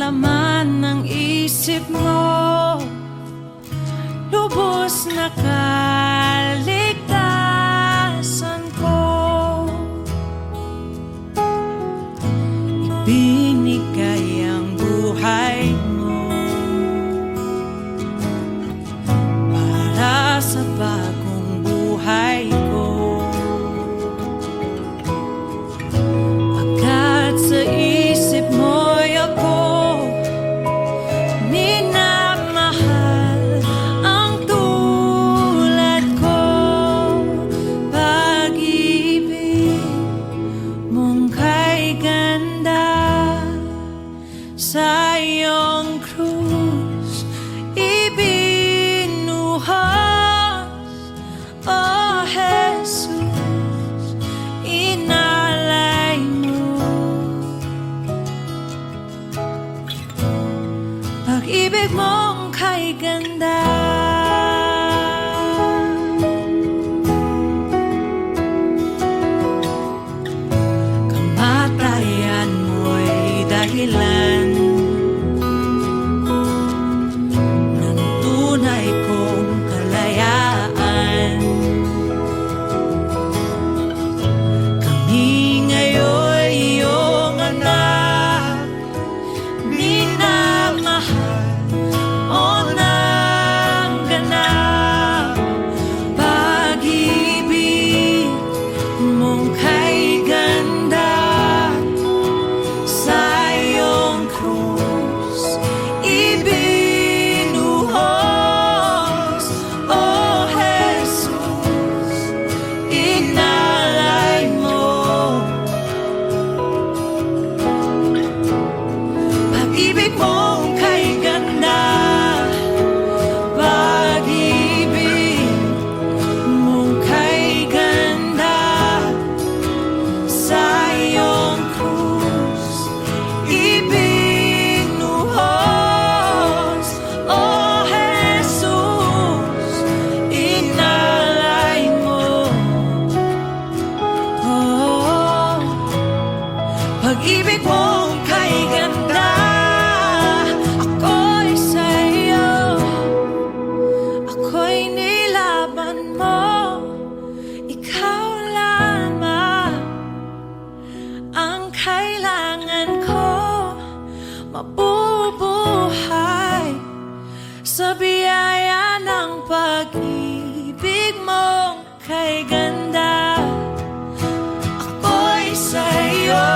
laman ng isip mo, lubos na kaligtasan ko. Ibinigay ang buhay mo para sa bagong buhay ko. Pagkat sa isip mo'y ako minamahal ang tulad ko. Pag-ibig mong kay ganda sa iyong krus ibinuhos, oh Jesus, inalay mo. Pag-ibig mong kay ganda, kamatayan mo'y dahilan ng tunay kong kalayaan. Kami ngayon iyong anak, minamahal o ng ganap. Pag-ibig mong kay ganda sa iyong krus ibinuhos, oh Jesus, inalay mo. Pag-ibig mong kay ganda, pag-ibig mong kay ganda sa iyong krus ibinuhos, oh Jesus, inalay mo. Oh, pag-ibig mong kay ganda, ako'y sa'yo, ako'y nilaban mo. Ikaw lamang ang kailangan ko, mabubuhay sa biyaya ng pag-ibig mong kay ganda. Ako'y sa'yo,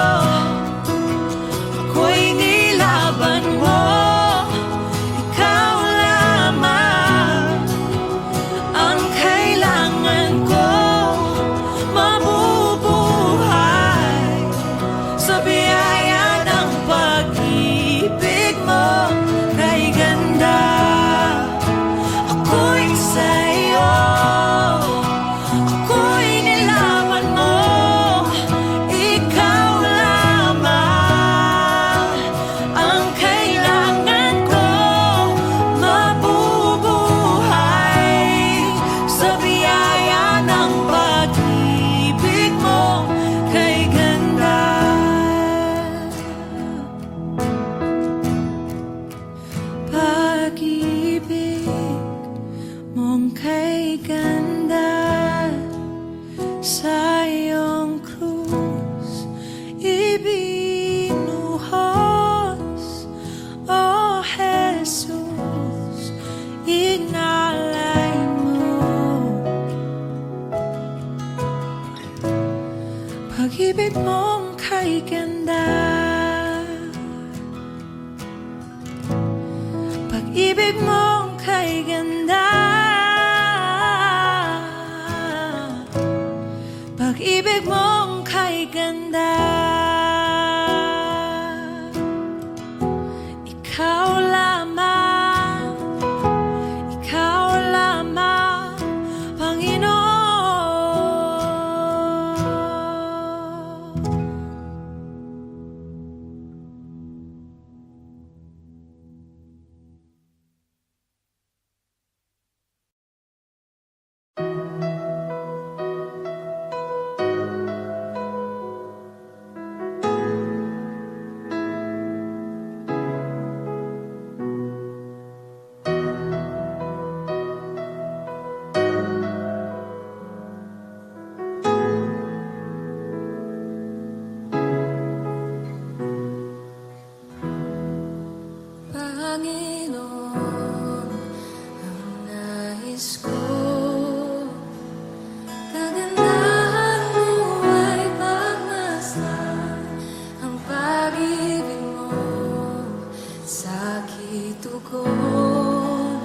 ako'y nilaban mo. Ikaw lamang ang kailangan ko, mabubuhay sa biyaya ng pag-ibig mo kay ganda. Ako'y sa'yo, ako'y nilaban mo. Ikaw lamang ang kailangan ko, mabubuhay sa biyaya ng pag-ibig mo kay ganda. Pag-ibig mong kay ganda sa iyong krus ibinuhos, oh Jesus, inalay mo. Pag-ibig mong kay ganda, pag-ibig mong kay ganda, pag-ibig mong kay ganda. Ikaw lamang, ikaw lamang, Panginoon. tugon.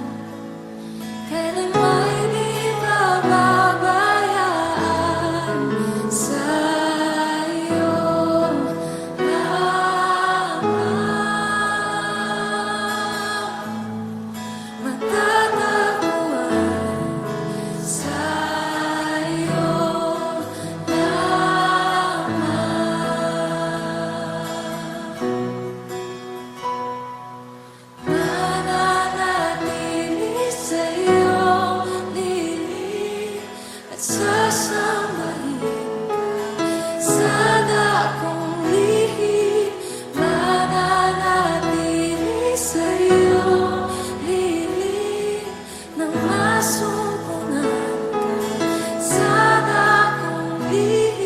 Kailan may di pababayaan sa iyong lamang. Matatagpuan sa iyong lamang. Mananatili sa iyong lilim at sasambahin ka sa dakong lihim. Mananatili sa iyong lilim nang masumpungan ka sa dakong lihim.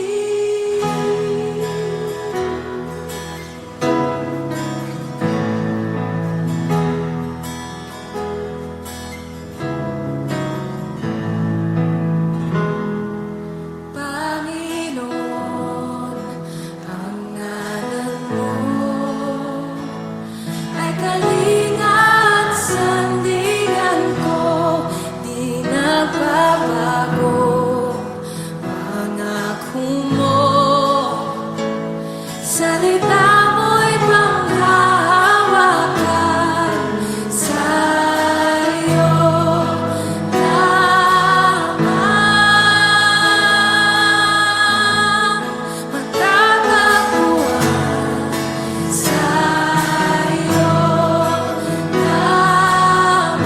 Panginoon, ang ngalan mo ay kalinga at sandigan ko, di nagbabago. Pangako mo, salita mo'y panghahawakan sa iyong lamang. Matatagpuan sa iyong lamang.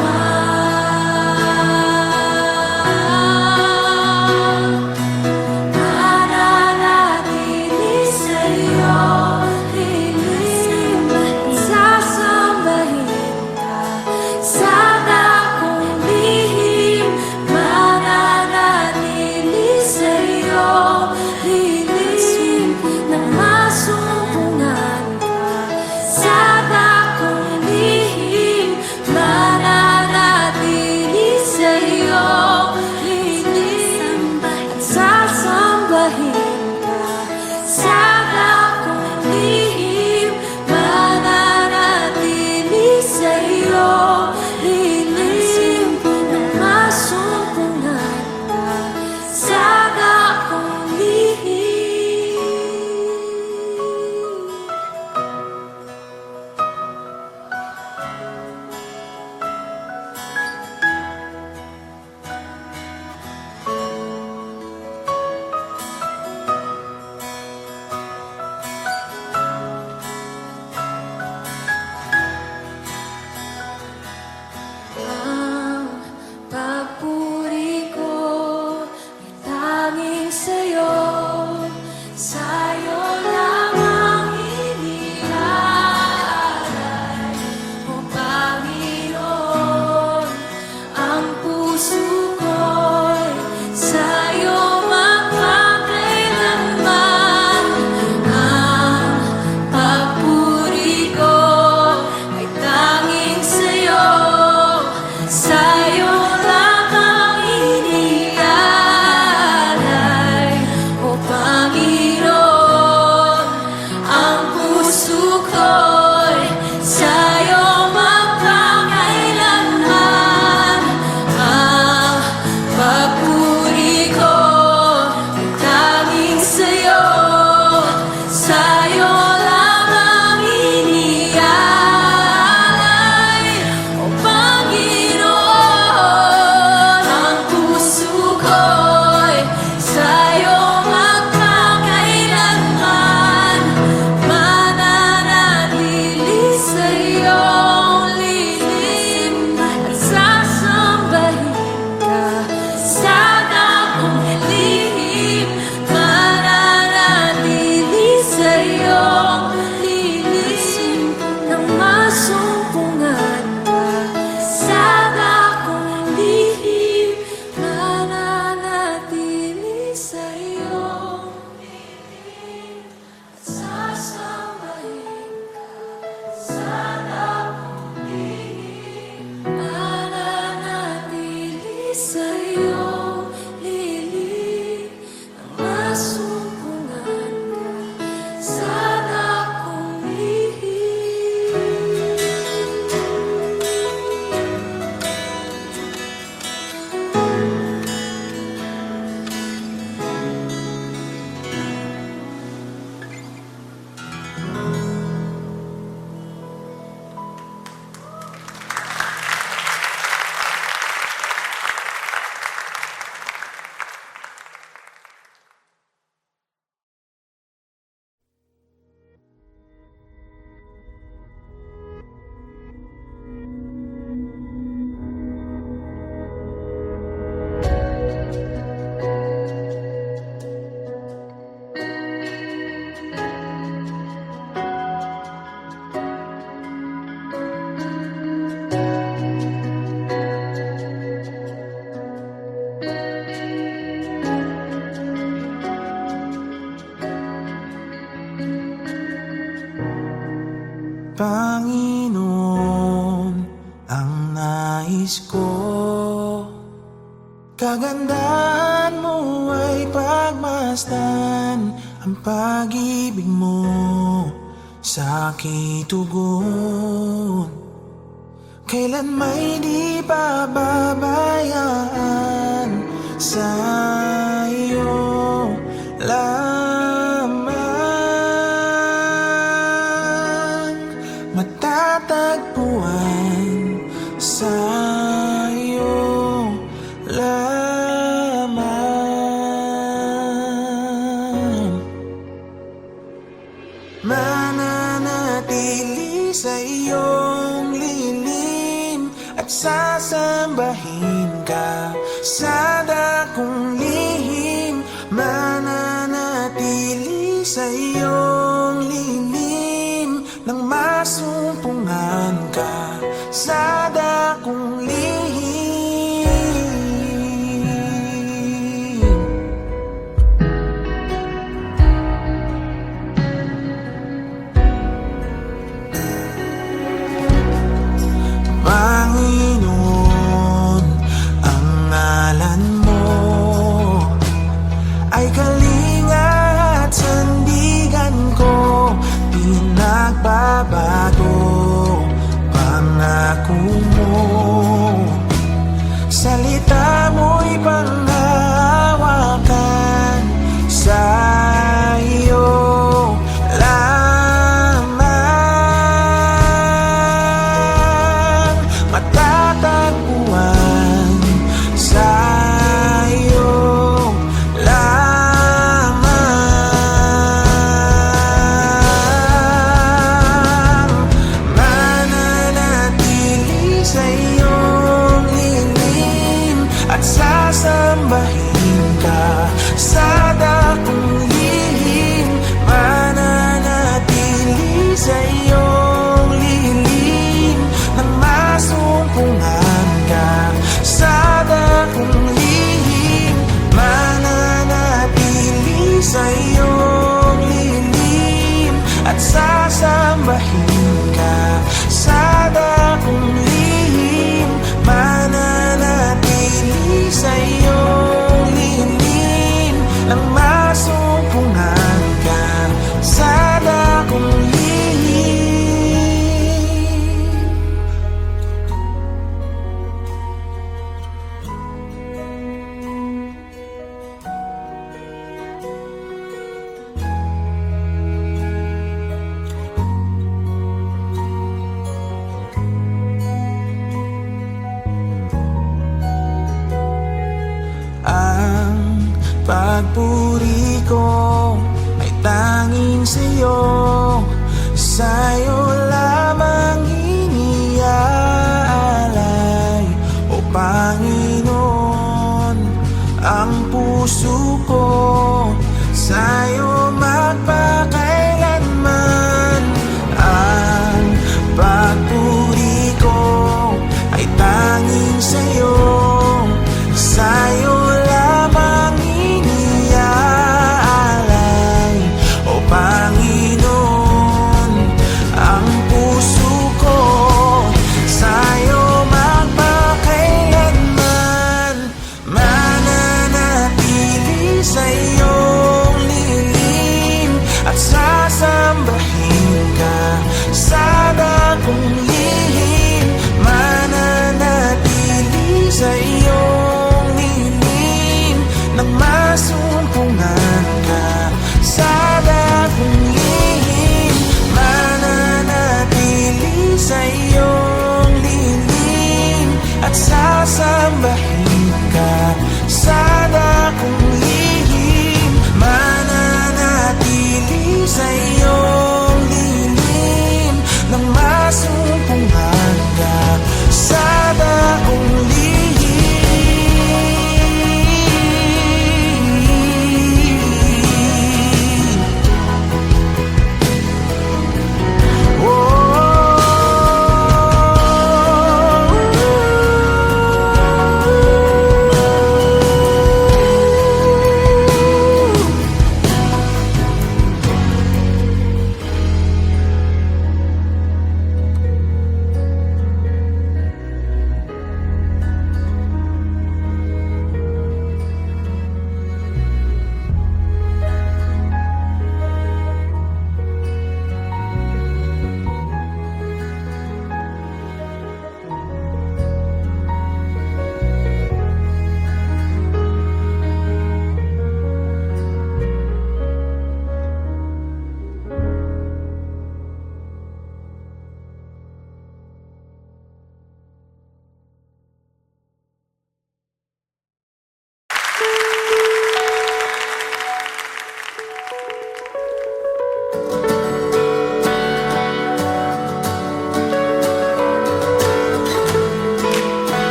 Mananatili sa iyong lilim at sasambahin ka sa dakong lihim. Mananatili sa iyong lilim nang masumpungan ka sa dakong lihim. Mananatili sa iyong lilim at sasambahin ka sa dakong lihim. Mananatili sa iyong lilim nang masumpungan ka sa dakong lihim. Ang papuri ko ay tanging sa'yo, sa'yo lamang iniaalay, O Panginoon. Ang puso ko'y sa'yo magpakailanman. Ang papuri ko ay tanging sa'yo, sa'yo lamang iniaalay, O Panginoon. Ang puso ko'y sa'yo magpakailanman. Ang papuri ko ay tanging sa'yo, sa'yo lamang iniaalay, O Panginoon. Ang puso ko'y sa'yo magpakailanman. Mananatili Panginoon, ang nais ko, kagandahan mo ay pagmasdan ang pag-ibig mo sa aking tugon. Kailan may di pababayaan sa iyo lamang matatagpuan sa iyo lamang. Mananatili sa iyong lilim at sasambahin ka sa dakong lihim. Mananatili sa iyong lilim nang masumpungan ka sa dakong lihim. Panginoon, ang ngalan mo ay kalinga at sandigan ko. Pinagbabago pangako mo, salita mo'y panghawakan sa iyo lamang matatagpuan sa iyo lamang. Mananatili sa iyong lilim at sasambahin ka sa dakong lihim. Mananatili sa iyong lilim nang masumpungan ka sa dakong lihim. Mananatili sa iyong lilim at sasambahin ka sa dakong lihim. Mananatili sa iyong lilim nang masumpungan ka sa dakong lihim. Ang pagpuri ko ay tanging sa'yo, sa'yo lamang iniaalay. O Panginoon, ang puso ko sa'yo magpakailanman. Ang pagpuri ko ay tanging sa'yo, sa'yo lamang iniaalay. O Panginoon,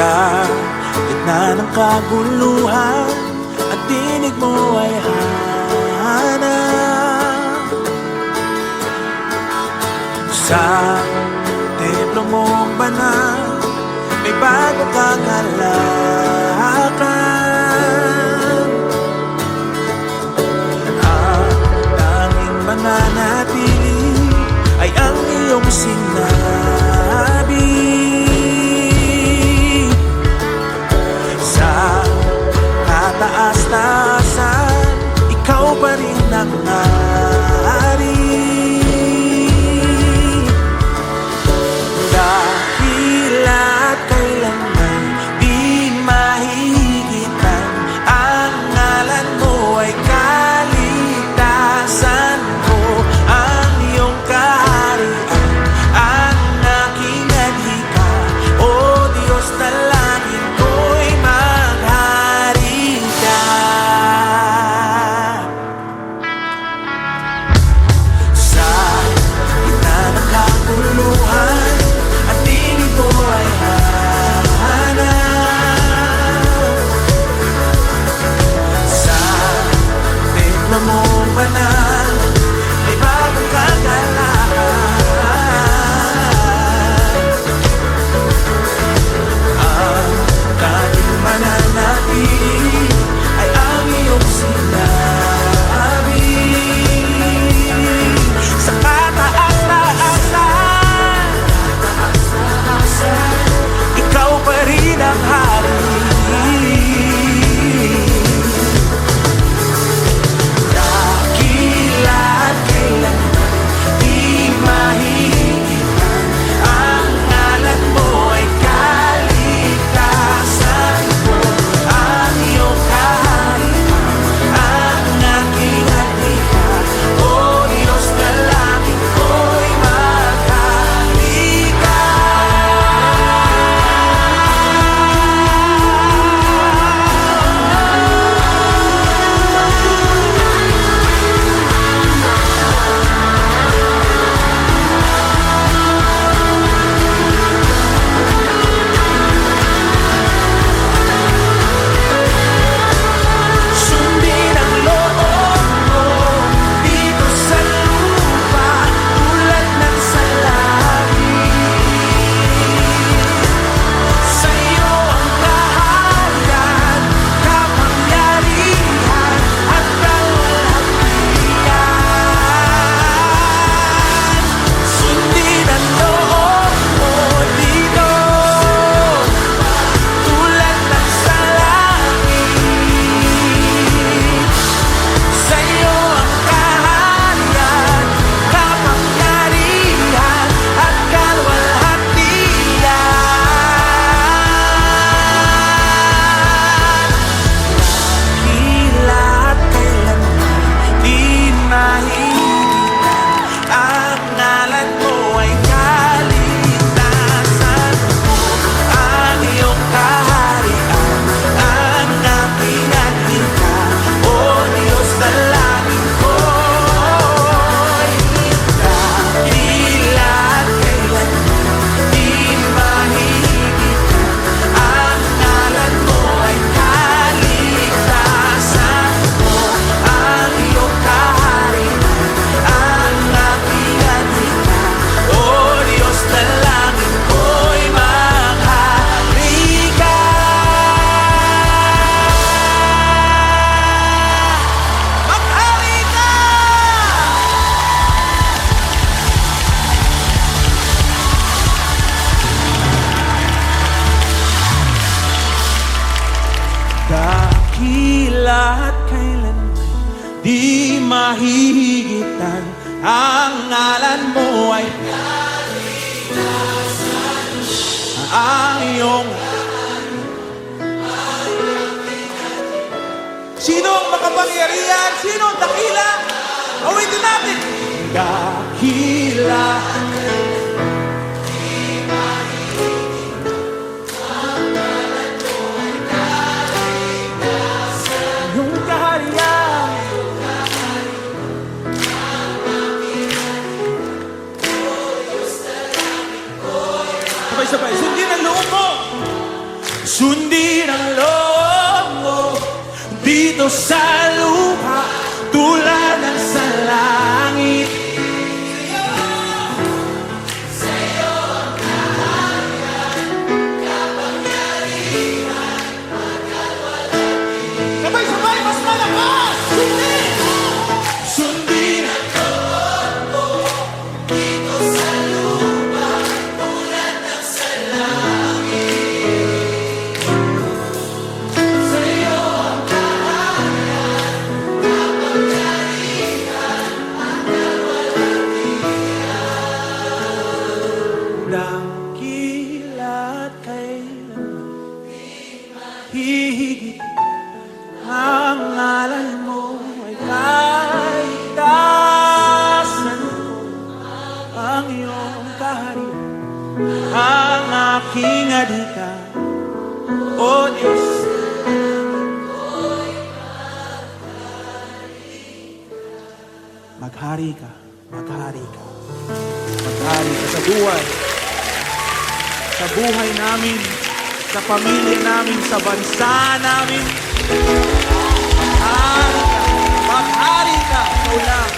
Sa gitna ng kaguluhan, ang tinig mo ay hanap. Sa templo mong banal, may bago kang halakan. Ang tanging mananatili ay ang iyong sinabi. Sa kataas-taasan, ikaw pa rin ang hari. Dakila't kailanman di mahigitan, ang ngalan mo ay kaligtasan ko. Ang iyong kaharian, ang aking adhika, o Diyos na langit ko'y maghari ka. Sa gitna ng kaguluhan, ang tinig ko ay hanap. Sa templo mong banal, may bagong kagalakan. Ang tanging mananatili ay ang iyong sinabi. Sa kataas-taasan, ikaw pa rin ang hari. Dakila't kailanman di mahigitan, ang ngalan mo ay kaligtasan ko. Ang iyong kaharian, ang aking adhika, o Diyos na langit ko'y maghari ka. Sundin ang loob mo dito sa lupa, tulad ng sa langit. Sa'yo ang kaharian, kapangyarihan, at kalwalhatian. Sundin ang loob mo dito, tulad ng sa langit. Sa'yo ang kaharian, kapangyarihan, at kalwalhatian. Dakila't kailanman di mahigitan, ang ngalan mo ay kaligtasan ko. Ang iyong kaharian, ang aking adhika, o Diyos na langit ko'y dakila't kailanman di mahigitan, ang ngalan mo ay kaligtasan ko. Ang iyong kaharian, ang aking adhika, o Diyos na langit ko'y maghari ka. Maghari ka! Dakila't kailanman di mahihigitan, ang ngalan mo ay ang iyong. Sino ang makapangyarihan? Sino ang dakila? Awitin natin. Dakila. Yung kaharian. Sabay-sabay, sundin ang loob mo. Sundin ang loob mo dito sa lupa tulad ng sa langit. Sabay-sabay, mas malakas! Sundin! Sundin ang loob mo dito sa lupa tulad ng sa langit. Sa'yo ang kaharian, kapangyarihan, hanggang walang hanggan. Dakila't kailanman hihigit ang ngalan mo ay kaligtasan ko. Ang iyong kaharian, ang aking adhika, O Diyos. Maghari ka, maghari ka, maghari ka sa buhay namin, sa pamilya namin, sa bansa namin. Maghari ka, ikaw lang.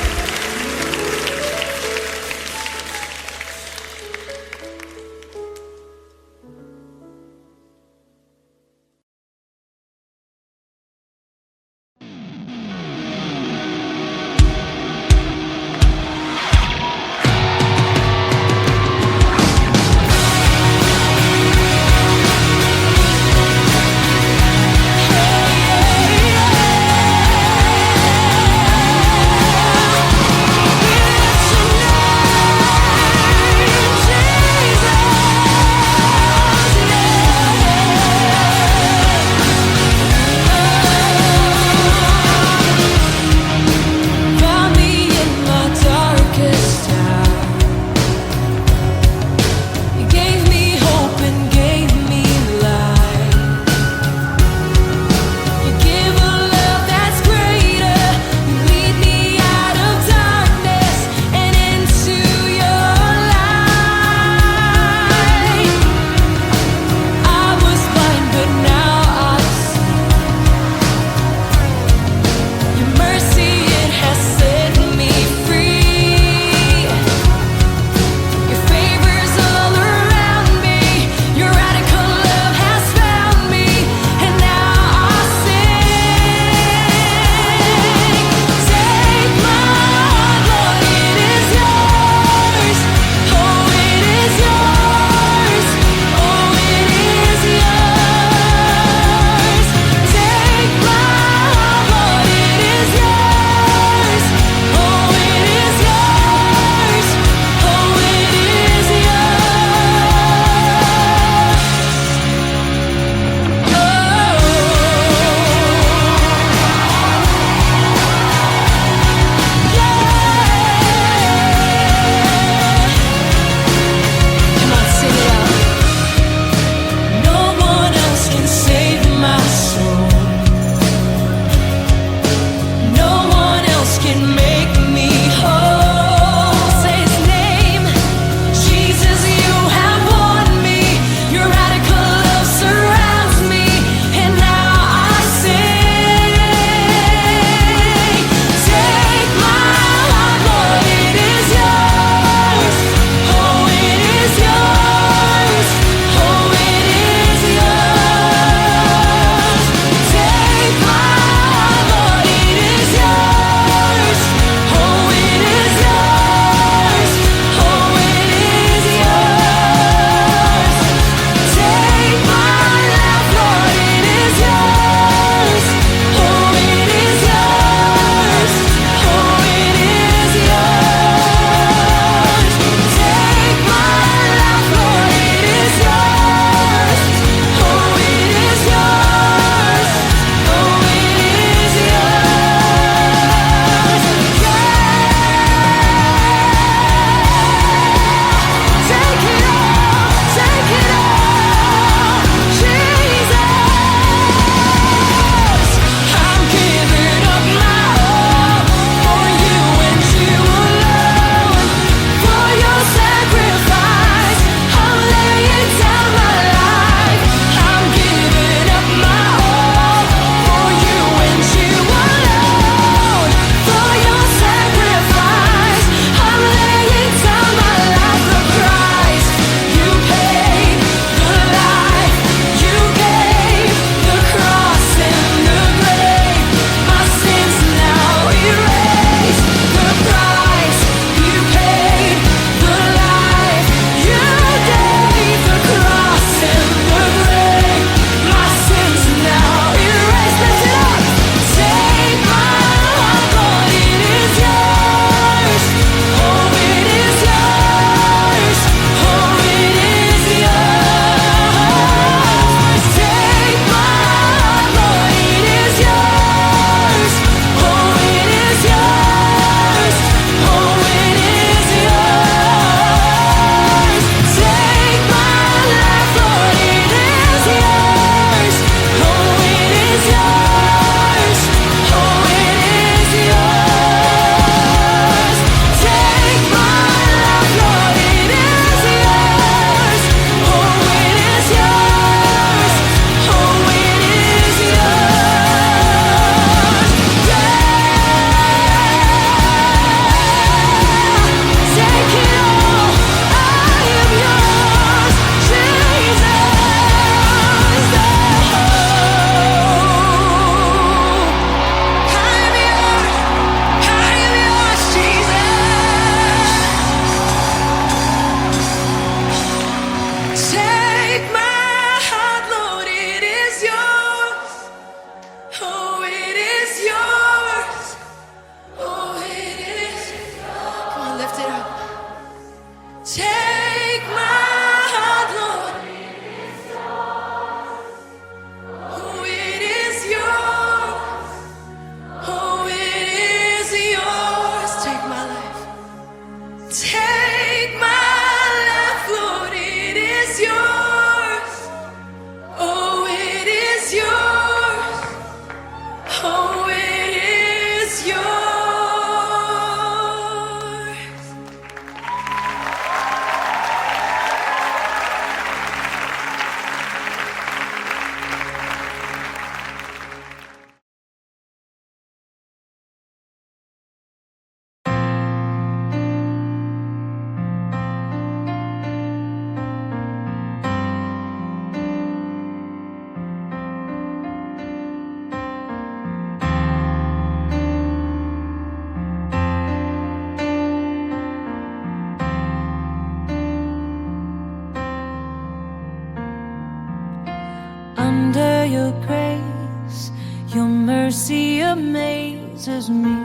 your grace. Your mercy amazes me.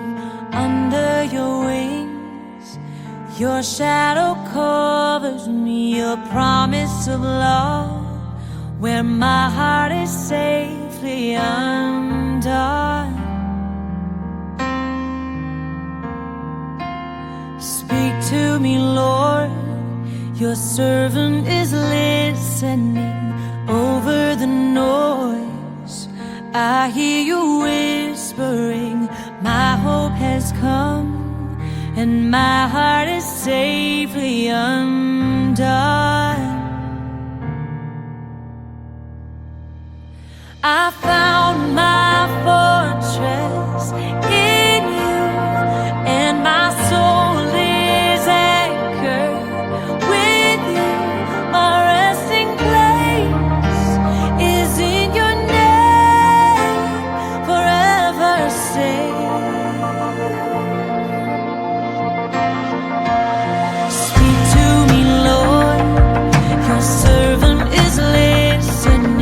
Under your wings, your shadow covers me. Your promise of love, where my heart is safely undone. Speak to me, Lord, your servant is listening. Over the noise, I hear you whispering, my hope has come, and my heart is safely undone. I found my fortress in you, and my soul is anchored with you. My resting place is in your name, forever safe. Speak to me, Lord, your servant is listening.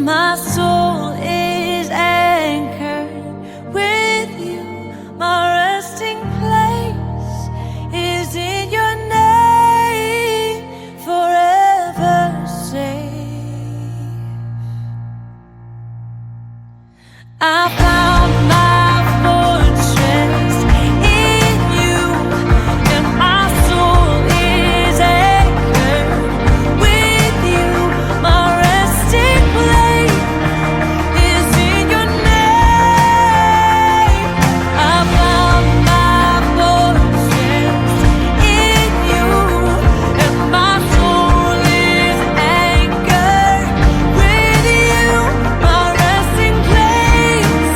My soul is anchored with you. My resting place is in your name, forever safe. I found my fortress in you, and my soul is anchored with you. My resting place is in your name. I found my fortress in you, and my soul is anchored with you. My resting place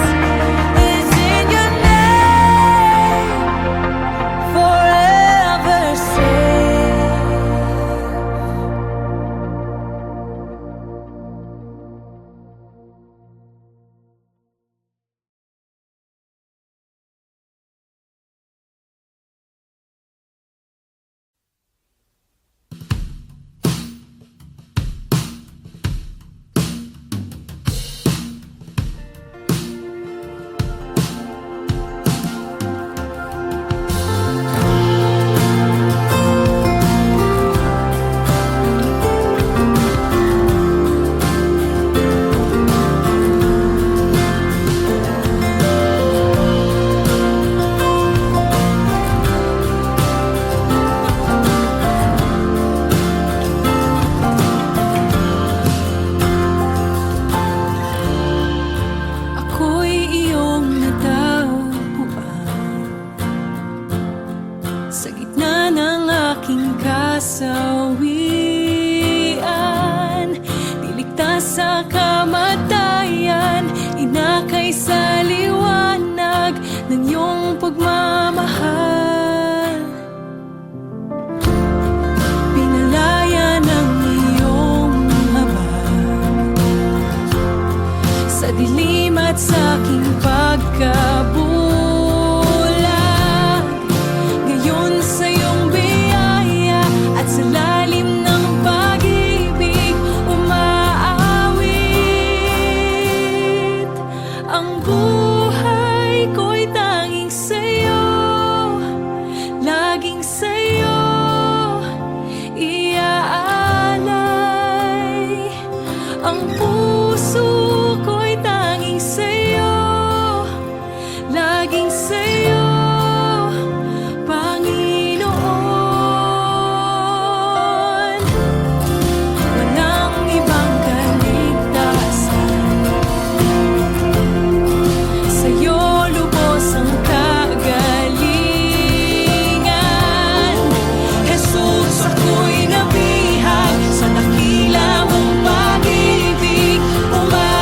mula sa kamatayan, inakay sa liwanag ng iyong pagmamahal. Pinalaya ng iyong habag sa dilim at sa aking pagkabulag. Ngayon sa iyong biyaya at sa lalim ng pag-ibig umaawit. Ang buhay ko'y tanging sa'yo, laging sa'yo iaalay. Ang puso ko'y tanging sa'yo, laging sa'yo, Panginoon. Walang ibang kaligtasan, sa'yo lubos ang kagalingan. Jesus, ako'y nabihag sa dakila mong pag-ibig umaawit.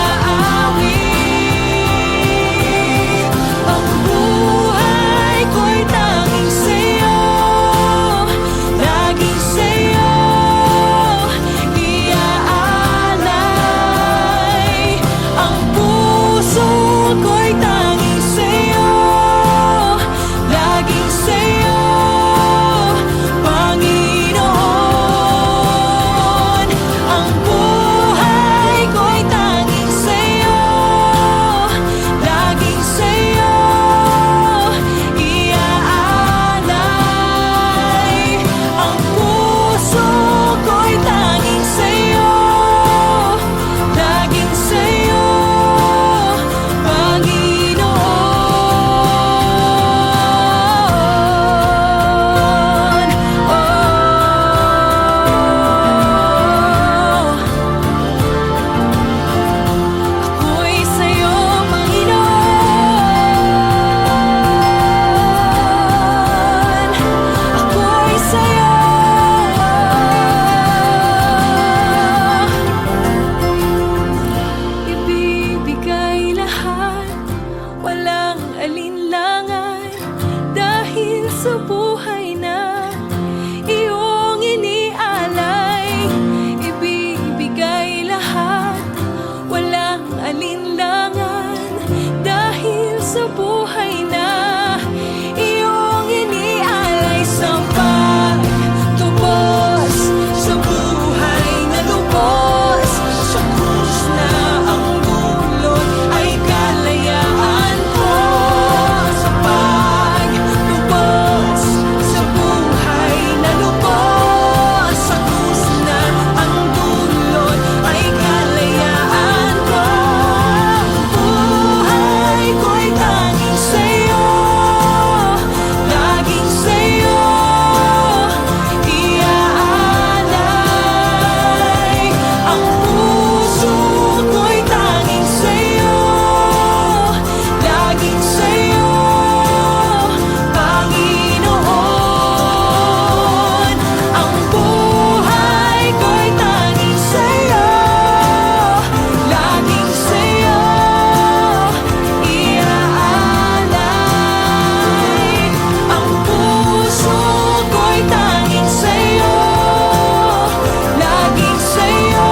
Ang buhay ko'y tanging sa'yo, laging sa'yo iaalay. Ang puso ko'y tanging sa'yo, laging sa'yo, Panginoon. Ang buhay ko'y tanging sa'yo, laging sa'yo iaalay. Ang puso ko'y tanging sa'yo, laging sa'yo, Panginoon. Ako'y sa'yo, Panginoon. Ako'y sa'yo. Ibibigay lahat, walang alinlangan, dahil sa buhay na iyong inialay. Ibibigay lahat, walang alinlangan, dahil sa buhay na iyong inialay. Sa pagtubos, sa buhay na lubos, sa krus na ang dulot ay kalayaan ko. Sa pagtubos, sa buhay na lubos, sa krus na ang dulot ay kalayaan ko. Ang buhay ko'y tanging sa'yo, laging sa'yo iaalay. Ang puso ko'y tanging sa'yo, laging sa'yo, Panginoon. Ang buhay ko'y tanging sa'yo, laging sa'yo iaalay. Ang puso ko'y tanging sa'yo, laging sa'yo,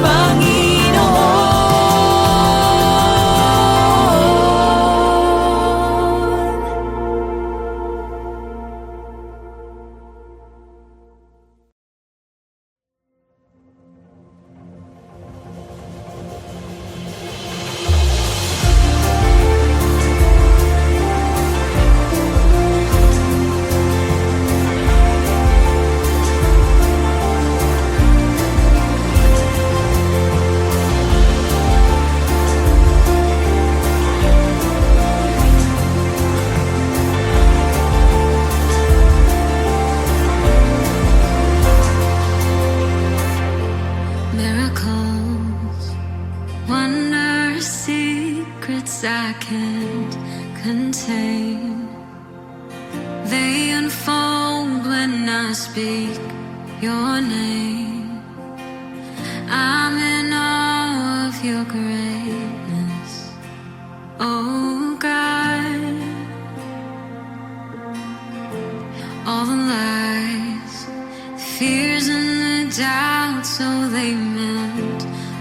Panginoon. Miracles, wonders, secrets I can't contain. They unfold when I speak your name. I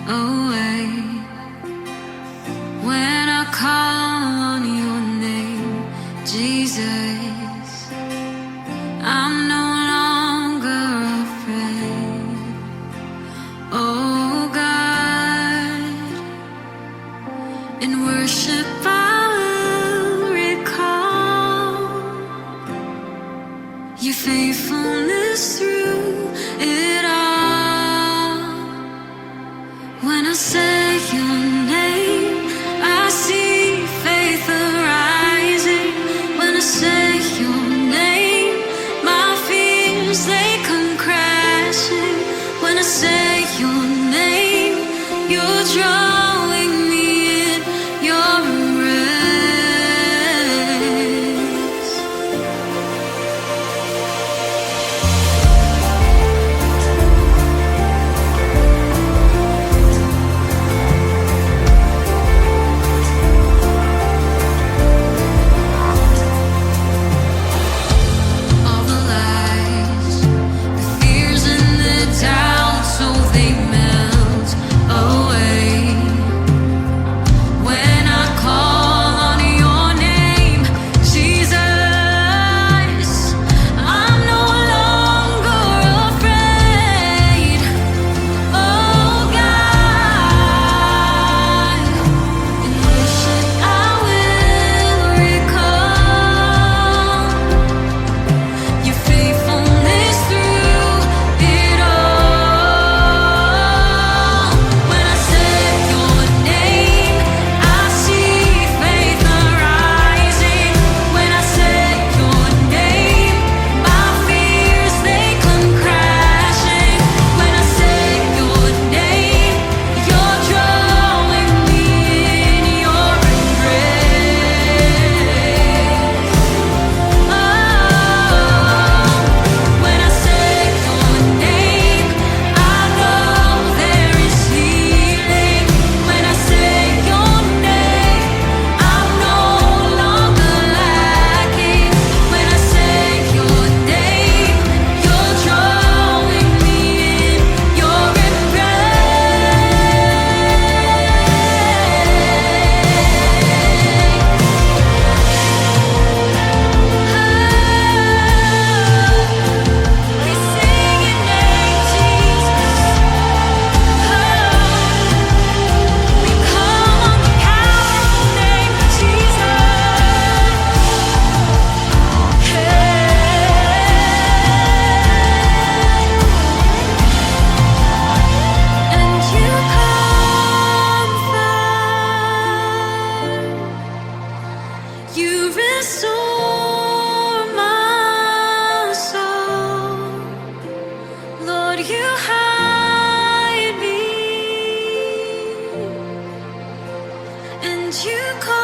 away. When I call on your name, Jesus, I'm no longer afraid. Oh God, in worship I will recall your faithfulness through it all. When I say your name, I see faith arising. When I say your name, my fears they come crashing. When I say your name, you're drawing me in your embrace. All the lies, the fears and the doubts, so they melt away. When I call on your name, Jesus, I'm no longer afraid. Oh God, in worship I will recall your faithfulness through it all. When I say your name, I see faith arising. When I say your name, my fears they come crashing. When I say your name, you're drawing me in your embrace. When I say your name, I know there is healing. When I say your name, I'm no longer lacking. When I say your name, you're drawing me in your embrace. We sing your name, Jesus. We call on the powerful name, Jesus. And you comfort, you restore my soul. Lord, you hide me, and you call